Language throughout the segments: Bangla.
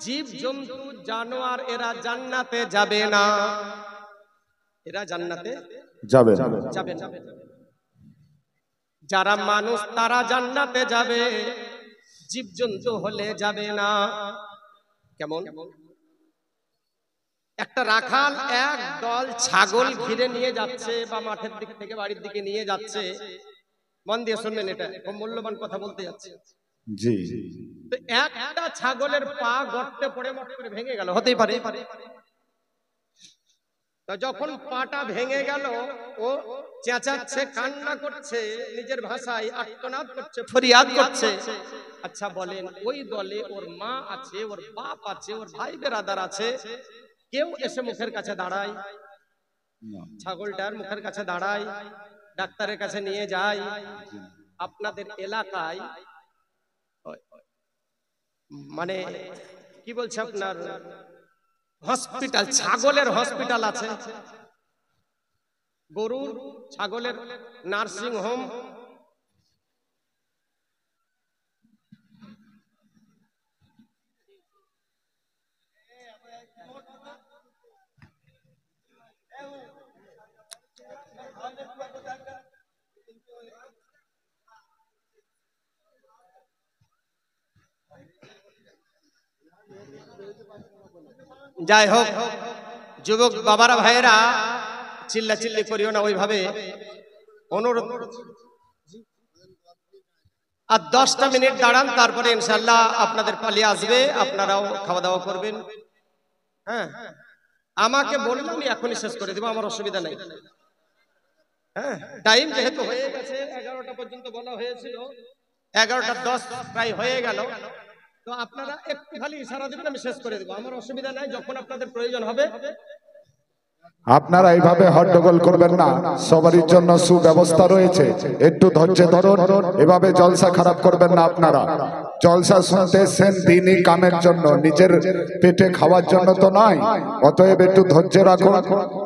জীব জন্তু জানোয়ার এরা জান্নাতে যাবে না, এরা জান্নাতে যাবে না। যারা মানুষ তারা জান্নাতে যাবে, জীব জন্তু হলে যাবে না। কেমন? একটা রাখাল এক দল ছাগল ঘিরে নিয়ে যাচ্ছে বা মাঠের দিক থেকে বাড়ির দিকে নিয়ে যাচ্ছে। মন দিয়ে শুনবেন, এটা খুব মূল্যবান কথা বলতে যাচ্ছে। জি। তো একটা ছাগলের পা গর্তে পড়ে মট করে ভেঙে গেল, হতেই পারে। তো যখন পাটা ভেঙে গেল, ও চেঁচাচ্ছে, কান্না করছে, নিজের ভাষায় আর্তনাদ করছে, ফরিয়াদ করছে। আচ্ছা বলেন, ওই দলে ওর মা আছে, ওর বাপ আছে, ওর ভাই বেরাদার আছে, কেউ এসে মুখের কাছে দাঁড়ায়? ছাগলটার মুখের কাছে দাঁড়ায়, ডাক্তারের কাছে নিয়ে যায়। আপনাদের এলাকায় মানে কি বলছে আপনার হসপিটাল, ছাগলের হসপিটাল আছে, গরুর ছাগলের নার্সিং হোম, যাই হোক যুবক বাবারা ভাইয়েরা, চিল্লা চিল্লি করিও না ওইভাবে, অনুরোধ। আর 10টা মিনিট দাঁড়ান, তারপরে ইনশাআল্লাহ আপনাদের পালিয়ে আসবে, আপনারাও খাওয়া দাওয়া করবেন। হ্যাঁ, আমাকে বললাম আমি এখনই শেষ করে দেবো, আমার অসুবিধা নেই। হ্যাঁ, টাইম যেহেতু হয়ে গেছে, 11টা পর্যন্ত বলা হয়েছিল, 11:10 প্রায় হয়ে গেল। তো আপনারা একটু খালি ইশারা দিবেন, আমি শেষ করে দেবো, আমার অসুবিধা নাই। যখন আপনাদের প্রয়োজন হবে আপনারা এইভাবে হট্টগোল করবেন না, সবারই জন্য সুব্যবস্থা রয়েছে, একটু ধৈর্য ধরুন। এভাবে জলসা খারাপ করবেন না। আপনারা জলসা শুনতে এসেছেন দিনই কামের জন্য, নিজের পেটে খাওয়ার জন্য তো নয়। অতএব একটু ধৈর্য রাখুন,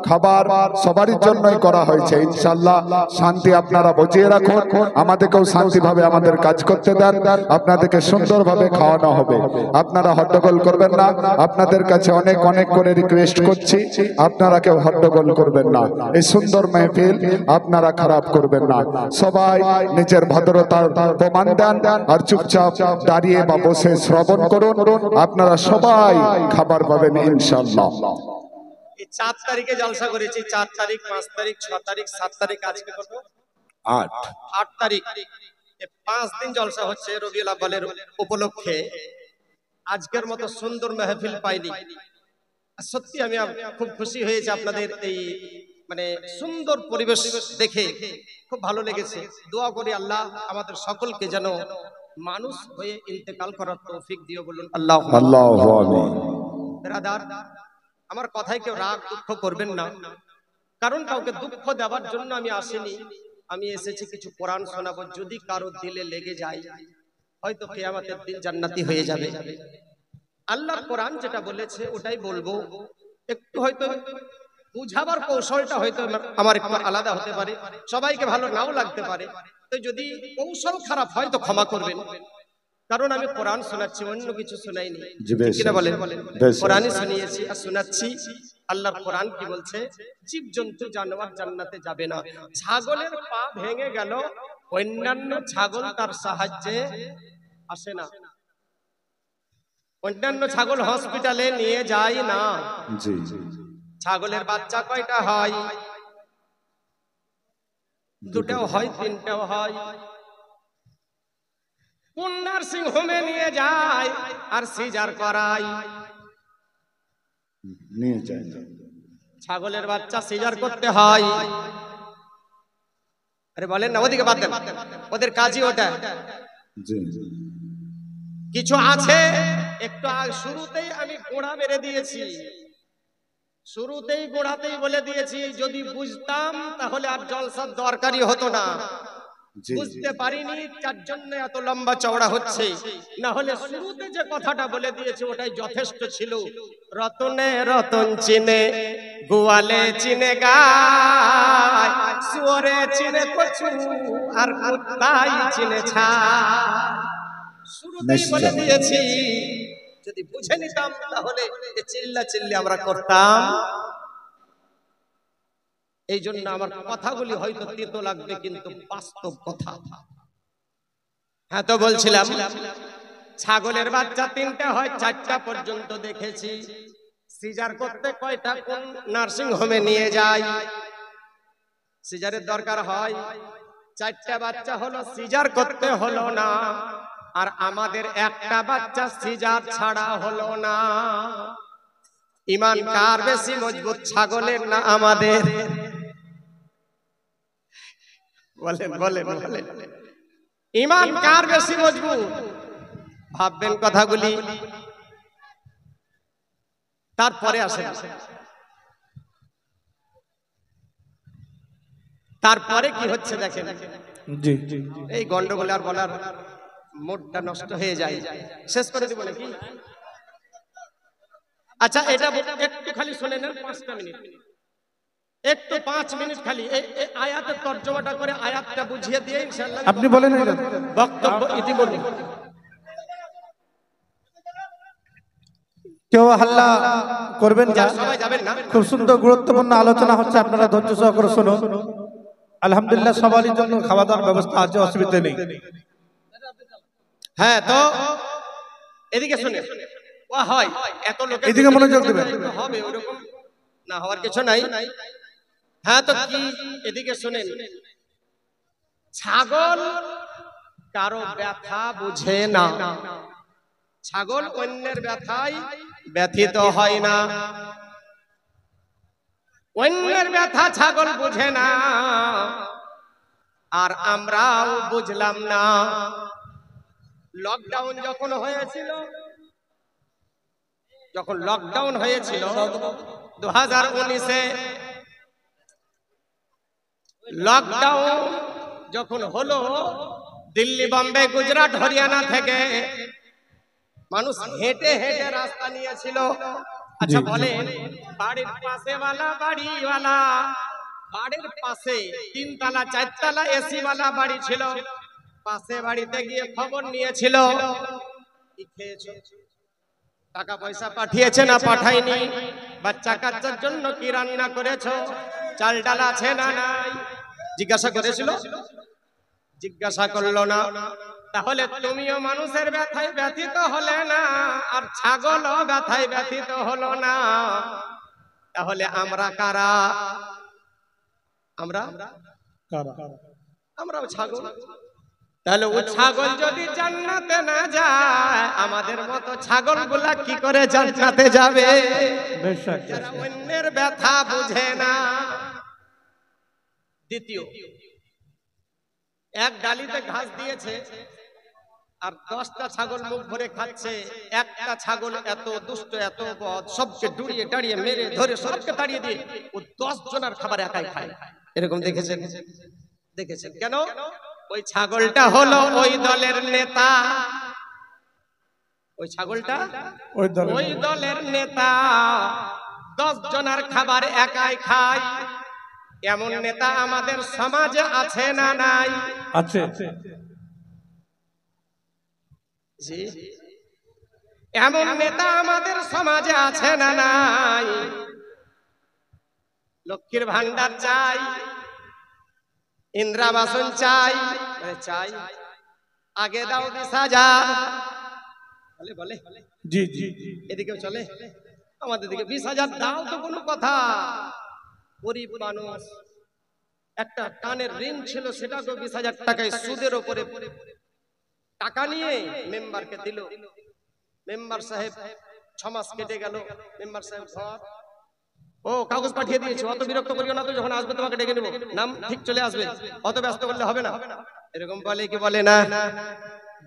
খাবার সবারই জন্যই করা হয়েছে। ইনশাআল্লাহ শান্তি আপনারা বজিয়ে রাখুন, আমাদেরকেও শান্তিভাবে আমাদের কাজ করতে দেন, আপনাদেরকে সুন্দরভাবে খাওয়ানো হবে। আপনারা হট্টগোল করবেন না, আপনাদের কাছে অনেক অনেক করে রিকোয়েস্ট করছি, আপনারা কেউ হট্টগোল করবেন না। এই সুন্দর মেহফিল আপনারা খারাপ করবেন না। সবাই নিজের ভদ্রতার প্রমাণ দেন আর চুপচাপ দাঁড়িয়ে বা বসে শ্রবণ করুন। আপনারা সবাই খাবার পাবেন ইনশাআল্লাহ। 4 তারিখে জলসা করেছি, 4 তারিখ, 5 তারিখ, 6 তারিখ, 7 তারিখ, আজকে কত? 8 তারিখ। 5 দিন জলসা হচ্ছে রবিউল আউয়ালের উপলক্ষে। আজকের মতো সুন্দর মেহফিল পাইনি। সত্যি আমি খুব খুশি হয়েছি আপনাদের এই মানে সুন্দর পরিবেশ দেখে, খুব ভালো লেগেছে। দোয়া করি আল্লাহ আমাদের সকলকে যেন মানুষ হয়ে ইন্তেকাল করার তৌফিক দিও, বলুন আল্লাহু আমিন। ব্রাদার, আমার কথায় কেউ রাগ দুঃখ করবেন না, কারণ কাউকে দুঃখ দেওয়ার জন্য আমি আসিনি। আমি এসেছি কিছু কোরআন শোনাবো, যদি কারো দিলে লেগে যায় হয়তো কিয়ামতের দিন জান্নাতি হয়ে যাবে। আল্লাহর কোরআন যেটা বলেছে ওটাই বলবো। একটু হয়তো বুঝাবার কৌশলটা হয়তো আমার একটু আলাদা হতে পারে, সবাইকে ভালো নাও লাগতে পারে। তো যদি কৌশল খারাপ হয় তো ক্ষমা করবেন, কারণ আমি কোরআন শোনাচ্ছি, অন্য কিছু শোনাইনি। কিনা বলেন? কোরআনই শুনিয়েছি আর শোনাচ্ছি। আল্লাহর কোরআন কি বলছে? জীব জন্তু জানোয়ার জান্নাতে যাবে না। ছাগলের পা ভেঙে গেল, অন্যান্য ছাগল তার সাহায্যে আসে না, অন্যান্য ছাগল হসপিটালে নিয়ে যায় না। ছাগলের বাচ্চা কয়টা হয়? 2টাও হয়, 3টাও হয়। কোন নার্সিং হোমে নিয়ে যায় আর সিজার করায়? নিয়ে যায় ছাগলের বাচ্চা সিজার করতে হয়। আরে বলেন না, ওদিকে বাদ দেন, ওদের কাজই ওটা। কিছু আছে একটু শুরুতেই আমি গোড়া মেরে দিয়েছি, শুরুতেই গোড়াতেই বলে দিয়েছি, যদি বুঝতাম তাহলে আর জলসার দরকারই হতো না। বুঝতে পারিনি, তার জন্য এত লম্বা চওড়া হচ্ছে। না হলে শুরুতে যে কথাটা বলে দিয়েছি ওটাই যথেষ্ট ছিল। রতনে রতন চিনে, গোয়ালে চিনে গায়, শুয়োরে চিনে কচু, আর কুত্তাই চিনে ছাই। শুরুতেই বলে দিয়েছি যদি বুঝে নিতাম তাহলে চিল্লা চিল্লি আমরা করতাম। এই জন্য আমার কথাগুলি হয়তো তিতো লাগবে, কিন্তু বাস্তব কথা। হ্যাঁ, তো বলছিলাম ছাগলের বাচ্চা 3টে হয়, 4টা পর্যন্ত দেখেছি। সিজার করতে কয়টা কোন নার্সিং হোমে নিয়ে যায়, সিজারের দরকার হয়, 4টা বাচ্চা হলো, সিজার করতে হলো না। আর আমাদের একটা বাচ্চা সিজার ছাড়া হলো না। ঈমান কার বেশি মজবুত, ছাগলের না আমাদের? বলেন বলেন বলেন, ঈমান কার বেশি মজবুত? ভাববেন কথাগুলি। তারপরে আসেন, তারপরে কি হচ্ছে দেখেন। জি, এই গন্ডগোল আর বলার মুডটা নষ্ট হয়ে যায়, শেষ করে দিব নাকি? আচ্ছা, এটা একটু খালি শুনে নেন, 5টা মিনিট, একটু 5 মিনিট খালি এই আয়াতের তর্জমাটা করে আয়াতটা বুঝিয়ে দিয়ে ইনশাআল্লাহ আপনি বলেন বক্তব্য ইতিমধ্যে। কেউ হাল্লা করবেন না, সবাই যাবেন না। খুব সুন্দর গুরুত্বপূর্ণ আলোচনা হচ্ছে, আপনারা ধৈর্য সহকারে শুনুন। আলহামদুলিল্লাহ সবারই জন্য খাওয়া দাওয়ার ব্যবস্থা আছে, অসুবিধা নেই। হ্যাঁ, তো এদিকে শুনে ও হয়, এত লোক এদিকে মনোযোগ দিবেন। হবে ওরকম না হওয়ার কিছু নাই। হ্যাঁ, তো কি এদিকে শুনেন, ছাগল কারো ব্যথা বুঝে না, ছাগল অন্যের ব্যথায় ব্যথিত হয় না, অন্যের ব্যথা ছাগল বুঝে না, আর আমরাও বুঝলাম না। লকডাউন যখন হয়েছিল, যখন লকডাউন হয়েছিল 2019-এ, লকডাউন যখন হলো, দিল্লি, বম্বে, গুজরাট, হরিয়ানা থেকে মানুষ হেঁটে হেঁটে রাস্তা নিয়েছিল। আচ্ছা বলেন, বাড়ির পাশে বাড়িওয়ালা, বাড়ির পাশে 3 তলা 4 তলা এসি ওয়ালা বাড়ি ছিল, পাশে বাড়িতে গিয়ে খবর নিয়েছিল, কি খেয়েছো, টাকা পয়সা পাঠিয়েছে না পাঠায়নি, বাচ্চা কাচ্চার জন্য কি রান্না করেছো, চাল ডাল আছে না নাই, জিজ্ঞাসা করেছিল? জিজ্ঞাসা করলো না। তাহলে তুমিও মানুষের ব্যথায় ব্যথিত হলে না, আর ছাগলও ব্যথায় ব্যথিত হলো না। তাহলে আমরা কারা? আমরাও ছাগল। তাহলে ও ছাগল যদি জান্নাতে না যায়, আমাদের মতো ছাগলগুলা কি করে জান্নাতে যাবে? যারা অন্যের ব্যথা বুঝে না। দ্বিতীয়, এক ডালিতে ঘাস দিয়েছে আর 10টা ছাগল মুখ ভরে খাচ্ছে। একটা ছাগল এত দুষ্ট, এত বদ, সবকে ডুড়িয়ে টাড়িয়ে মেরে ধরে সবকে তাড়িয়ে দিয়ে ও 10 জনের খাবার একাই খায়। এরকম দেখেছেন? দেখেছেন কেন? ওই ছাগলটা হলো ওই দলের নেতা, ওই ছাগলটা ওই দলের নেতা, 10 জনের খাবার একাই খায়। এমন নেতা আমাদের সমাজে আছে না নাই? আছে। এমন নেতা আমাদের সমাজে আছে না নাই? লক্ষ্মীর ভান্ডার চাই, ইন্দ্রাবাসন চাই, চাই, আগে দাও 20,000, বলে বলে জি জি, এদিকেও চলে, আমাদের দিকে 20,000 দাও তো কোনো কথা। গরিব মানুষ, একটা কানের ঋণ ছিল, সেটাকে 20,000 টাকায় সুদের উপরে টাকা নিয়ে মেম্বারকে দিল। মেম্বার সাহেব 6 মাস কেটে গেল, মেম্বার সাহেব ঘর, ও কাগজ পাঠিয়ে দিয়েছে, অত বিরক্ত করিও না, তো যখন আসবে তোমাকে ডেকে নেব, নাম ঠিক চলে আসবে, অত ব্যস্ত করলে হবে না। এরকম বলে কি বলে না?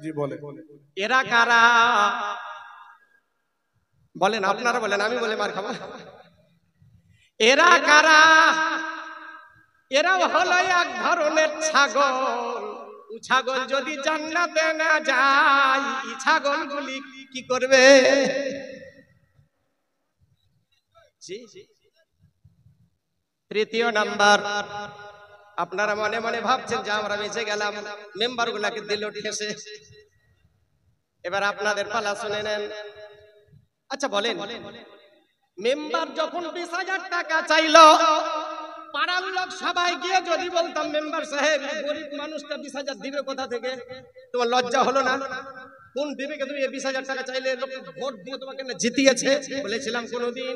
জি বলে। এরা কারা বলেন? আপনারা বলেন, আমি বলে মার খাবো। এরা কারা? এরাও হলো এক ধরনের ছাগল। ছাগল যদি জান্নাতে না যায়, ছাগলগুলি কি করবে? তৃতীয় নাম্বার, আপনারা মনে মনে ভাবছেন যে আমরা বেঁচে গেলাম, মেম্বার গুলাকে দিল ঠেসে। এবার আপনাদের পালা শুনে নেন। আচ্ছা বলেন, মেম্বার যখন 20,000 টাকা চাইলো, পাড়ার লোক সবাই গিয়ে যদি বলতাম মেম্বার সাহেব গরিব মানুষটা 20,000 দিবে কোথা থেকে, তোমার লজ্জা হলো না? কোন বিবেকে তুমি 20,000 টাকা চাইলে? লোক ভোট দিয়ে তোমাকে না জিতিয়েছে? বলেছিলাম কোনোদিন?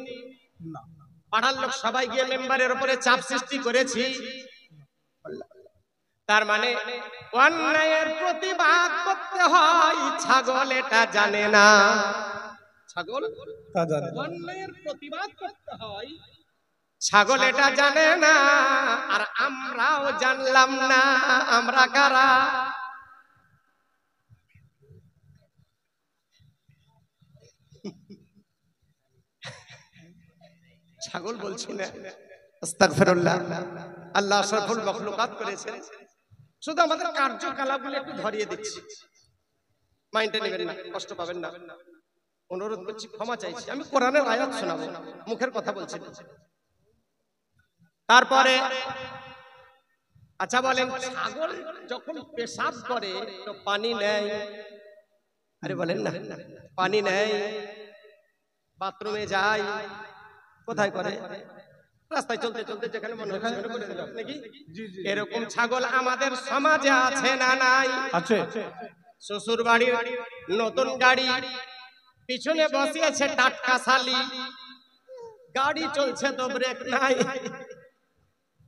পাড়ার লোক সবাই গিয়ে মেম্বারের উপরে চাপ সৃষ্টি করেছি। তার মানে অন্যায়ের প্রতিবাদ করতে হয়, ছাগল এটা জানে না। ছাগল অন্যায়ের প্রতিবাদ করতে হয়, ছাগল এটা জানে না। আর আমরাও জানলাম না। আমরা কারা? ছাগল বলছি না, আস্তাগফিরুল্লাহ। আল্লাহ আশরাফুল মাখলুকাত করেছেন, শুধু আমাদের কার্যকলাপগুলো একটু ধরিয়ে দিচ্ছি, মাইন্ডে নেবেন না, কষ্ট পাবেন না, অনুরোধ করছি, ক্ষমা চাইছি। আমি কোরআনের আয়াত শোনাবো, মুখের কথা বলছি। তারপরে আচ্ছা বলেন, ছাগল যখন পেশাব করে তো পানি নেয়? আরে বলেন না, পানি নেয়, বাথরুমে যায়, কোথায় করে? রাস্তায় চলতে চলতে যেখানে মনে হয় করে দিল নাকি? এরকম ছাগল আমাদের সমাজে আছে না নাই? আছে। শ্বশুর বাড়ির নতুন গাড়ি, পিছনে বসিয়েছে টাটকা শালি, গাড়ি চলছে তো ব্রেক নাই,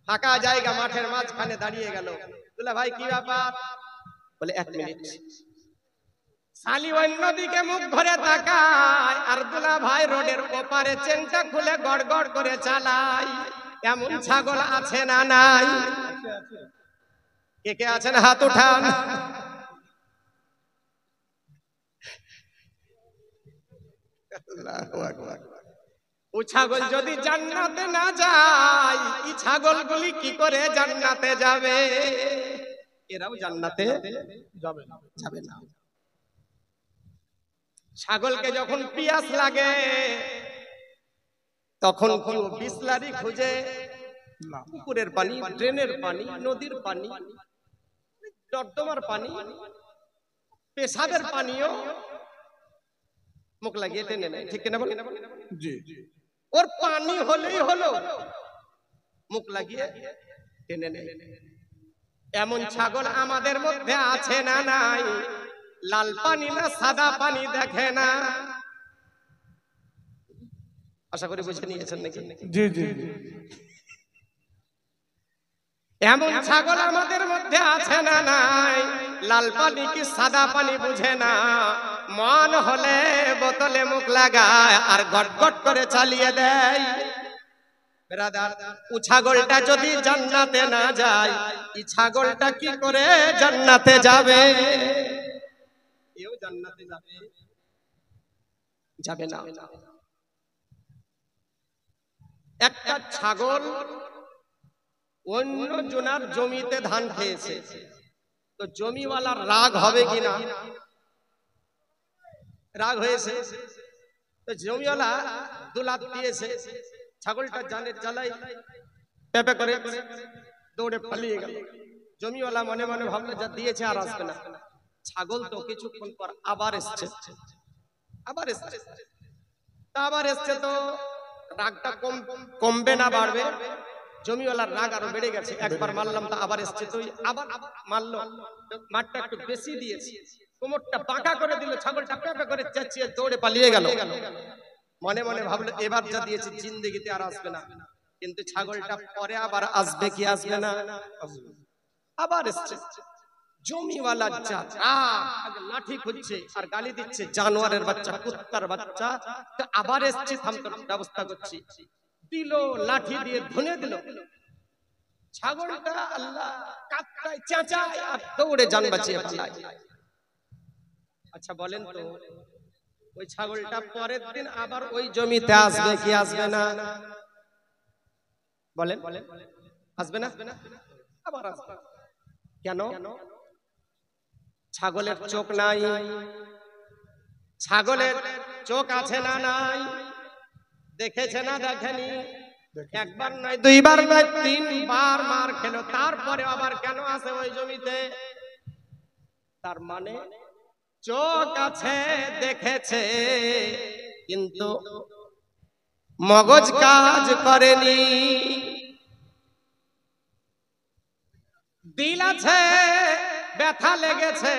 ফাঁকা জায়গা মাঠের মাঝখানে দাঁড়িয়ে গেল। বলে ভাই কি ব্যাপার? বলে 1 মিনিট। শালি অন্যদিকে মুখ ভরে তাকায়, আর দুলা ভাই রোডের ওপারে চেনটা খুলে গড় গড় করে চালায়। এমন ছাগল আছে না নাই? কে কে আছেন হাত উঠান। ও ছাগল যদি জান্নাতে না যায়, এই ছাগলগুলি কি করে জান্নাতে যাবে? এরাও জান্নাতে যাবে না। ছাগলকে যখন পিয়াস লাগে তখন কি ও বিসলারি খুঁজে? পুকুরের পানি, ড্রেনের পানি, নদীর পানি, নর্দমার পানি, পেশাবের পানিও মুখ লাগিয়ে টেনে নেয়, ঠিক কিনা বলেন? জি। ওর পানি হলেই হলো, মুখ লাগিয়ে টেনে নেয়। এমন ছাগল আমাদের মধ্যে আছে না নাই? লাল পানি না সাদা পানি দেখে না। আশা করি বুঝে নিয়েছেন নাকি? জি জি। এমন ছাগল আমাদের মধ্যে আছে না নাই? লাল পানি কি সাদা পানি বুঝে না, মন হলে বোতলে মুখ লাগায় আর গটগট করে চালিয়ে দেয়। ব্রাদার, ও ছাগলটা যদি জান্নাতে না যায়, এই ছাগলটা কি করে জান্নাতে যাবে? এও জান্নাতে যাবে না। একটা ছাগল অন্য জনার জমিতে ধান খেয়েছে, তো জমিওয়ালার রাগ হবে কিনা? রাগ হয়েছে, তো জমিওয়ালা দুলাত দিয়েছে, ছাগলটা জানের জ্বালাই পেপে করে দৌড়ে পালিয়ে গেল। জমিওয়ালা মনে মনে ভাবলো যা দিয়েছে আর আসবে না। ছাগল তো কিছুক্ষণ পর আবার এসছে, তো রাগটা কমবে না বাড়বে? জমিওয়ালার রাগ আরো বেড়ে গেছে, একবার মারলাম তো আবার এসছে, তো আবার মারলো, মারটা একটু বেশি দিয়েছে, কোমরটা বাঁকা করে দিল, ছাগলটা পেপে করে চেঁচিয়ে দৌড়ে পালিয়ে গেল। মনে মনে ভাবলো এবার যা দিয়েছে জিন্দেগিতে আর আসবে না। কিন্তু ছাগলটা পরে আবার আসবে কি আসবে না? আবার এসছে। জমিওয়ালা লাঠি খুঁজছে আর গালি দিচ্ছে, জানোয়ারের বাচ্চা, কুত্তার বাচ্চা, আবার এসছে, থামতে ব্যবস্থা করছি, দিল লাঠি দিয়ে ধুনে দিল। ছাগলটা আল্লাহ কাঁদতায় চেঁচায় আর দৌড়ে জান বাঁচিয়ে পালায়। আচ্ছা বলেন তো, ওই ছাগলটা পরের দিন আবার ওই জমিতে আসবে কি আসবে না? বলেন আসবে না? আবার আসবে। কেন? ছাগলের চোখ নাই। ছাগলের চোখ আছে না নাই? দেখেছে না দেখেনি? একবার নয়, দুইবার নয়, 3 বার মার খেলো, তারপরে আবার কেন আসে ওই জমিতে? তার মানে চোখ আছে, দেখেছে, কিন্তু মগজ কাজ করেনি। দিল আছে, ব্যথা লেগেছে,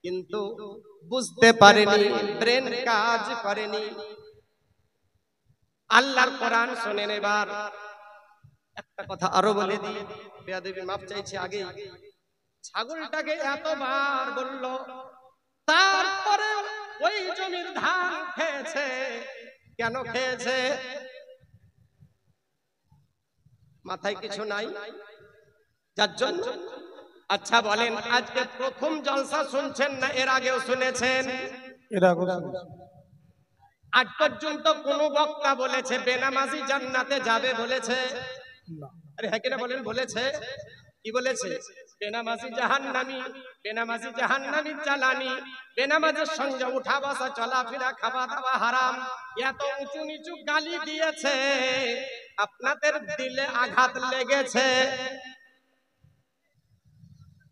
কিন্তু বুঝতে পারেনি, ব্রেন কাজ করেনি। আল্লাহর কোরআন শোনেন। এবার একটা কথা আরো বলে দিই, বেয়াদবি মাফ চাইছি আগে। ছাগলটাকে এতবার বলল, তারপরে ওই জমির ধান খেয়েছে। কেন খেয়েছে? মাথায় কিছু নাই, যার জন্য। আচ্ছা বলেন, আজকে প্রথম জলসা শুনছেন না এর আগেও শুনেছেন? আজ পর্যন্ত কোন বক্তা বলেছে বেনামাজি জান্নাতে যাবে? বলেছে? আরে হ্যাঁ কিনা বলেন? বলেছে? কি বলেছে? বেনামাজি জাহান্নামী, বেনামাজি জাহান্নামীর জ্বালানি, বেনামাজের সঙ্গে উঠা বসা চলাফেরা খাওয়া দাওয়া হারাম, এত উঁচু নিচু গালি দিয়েছে। আপনাদের দিলে আঘাত লেগেছে?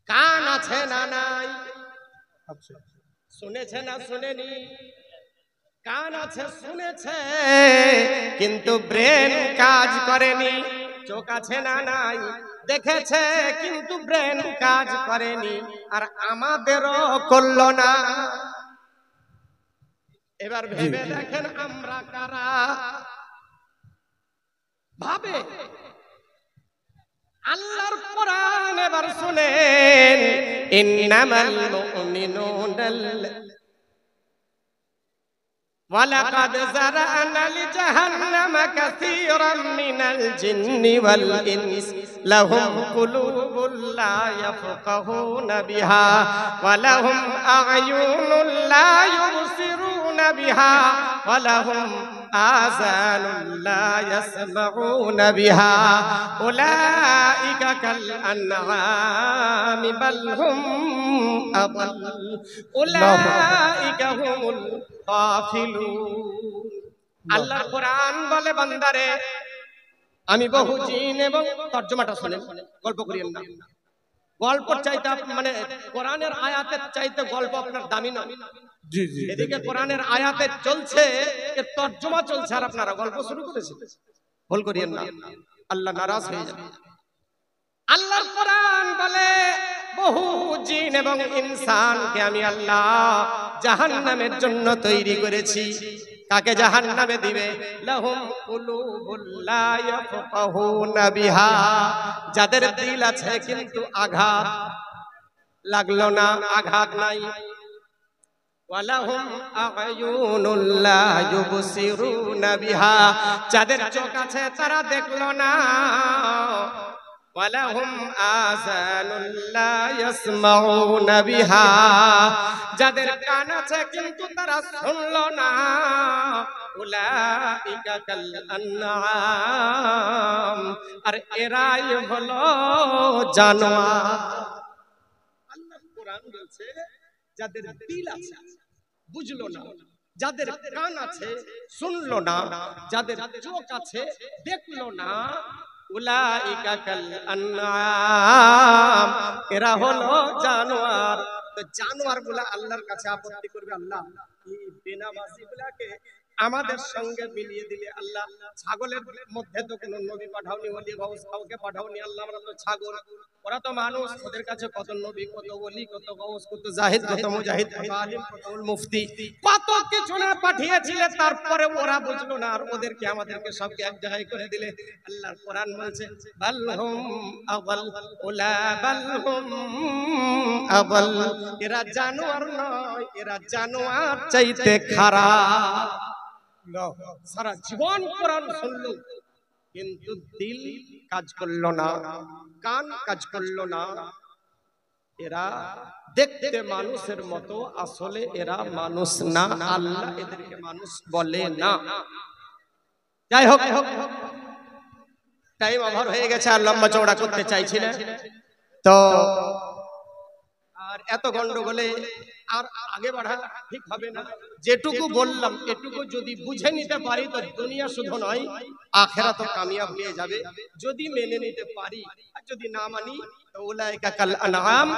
কান আছে না নাই? শুনেছে না শুনেনি? কান আছে, শুনেছে, কিন্তু ব্রেন কাজ করেনি। চোখ আছে না নাই? দেখেছে, কিন্তু ব্রেন কাজ করেনি। আর আমাদেরও করলো না। এবার ভেবে দেখেন আমরা কারা? ভাবে। আল্লাহর কোরআন এবার শুনেন, ইন্নামাল মুমিনুনাল ওয়ালাকাদ যারানা লিজাহান্নামা কাসীরাম মিনাল জিন্নি ওয়াল ইনস লাহুম কুলুবুল লা ইয়াফকাহুনা বিহা ওয়া লাহুম আ'য়ুনুল লা ইউবসিরুনা বিহা ওয়া লাহুম আযানুল লা ইয়াসমাউনা বিহা উলাইকা কাল আনআমি বাল হুম আদাল উলাইকা হুমুল গাফিলুন। আল্লাহর কোরআন বলে, বান্দারে আমি বহু জিন এবং তর্জমাটা শুনেন, গল্প করিয়েন না। গল্প চাইতে মানে কোরআনের আয়াতের চাইতে গল্প আপনার দামি নয়। জি জি, এদিকে কোরআনের আয়াতে চলছে, এর তর্জমা চলছে, আর আপনারা গল্প শুরু করেছেন। ভুল করিয়েন না, আল্লাহ নারাজ হয়ে যাবে। আল্লাহর কোরআন বলে বহু জিন এবং ইনসানকে আমি আল্লাহ জাহান্নামের জন্য তৈরি করেছি। কাকে জাহান্নামে দিবে? লাহুম কুলুবুল লা ইয়াফকাহুনা বিহা, যাদের দিল আছে কিন্তু আঘাত লাগলো না, আঘাত নাই। ওয়ালাহুম আ'য়ুনুল লা ইউবসিরুনা বিহা, যাদের চোখ আছে তারা দেখলো না। ওয়ালাহুম আযানুল লা ইয়াসমাউনা বিহা, যাদের কান আছে কিন্তু তারা শুনলো না। উলাইকা কাল আনআম, আর এরাই হলো জানোয়ার। আল্লাহ কোরআন বলছে যাদের দিল আছে বুঝলো না, যাদের কান আছে শুনলো না, যাদের চোখ আছে দেখলো না, উলাইকা কাল আনআম, এরা হলো জানোয়ার। তো জানোয়ার গুলা আল্লাহর কাছে আপত্তি করবে, আল্লাহ এই বেনামাজি গুলাকে আমাদের সঙ্গে মিলিয়ে দিলে আল্লাহ, ছাগলের মধ্যে তো কোনো নবী পাঠাওনি, ওলি গাউস কাউকে পাঠাওনি আল্লাহ, আমরা তো ছাগল, ওরা তো মানুষ, ওদের কাছে কত নবী, কত ওলি, কত গাউস, কত জাহিদ, কত মুজাহিদ, কত আলিম, কত মুফতি, কত কিছু না পাঠিয়েছিলে, তারপরে ওরা বুঝলো না, আর ওদেরকে আমাদেরকে সবকে এক জায়গায় করে দিলে। আল্লাহর কোরআন বলছে বালহুম আযাল উলা বালহুম আযাল, এরা জানোয়ার নয়, এরা জানোয়ার চাইতে খারাপ। সারা জীবন কোরআন শুনলো কিন্তু দিল কাজ করলো না, কান কাজ করলো না। এরা দেখতে মানুষের মতো, আসলে এরা মানুষ না, আল্লাহ এদেরকে মানুষ বলে না। যাই হোক, টাইম ওভার হয়ে গেছে, আর লম্বা চওড়া করতে চাইছি না। তো আর এত গন্ডগোলে আর আগে বাড়া ঠিক হবে না। যেটুকু বললাম এটুকু যদি বুঝে নিতে পারি তো দুনিয়া শুধু নয় আখিরাতও কামিয়াব হয়ে যাবে, যদি মেনে নিতে পারি। আর যদি না মানি তো উলাইকা কাল আনআম,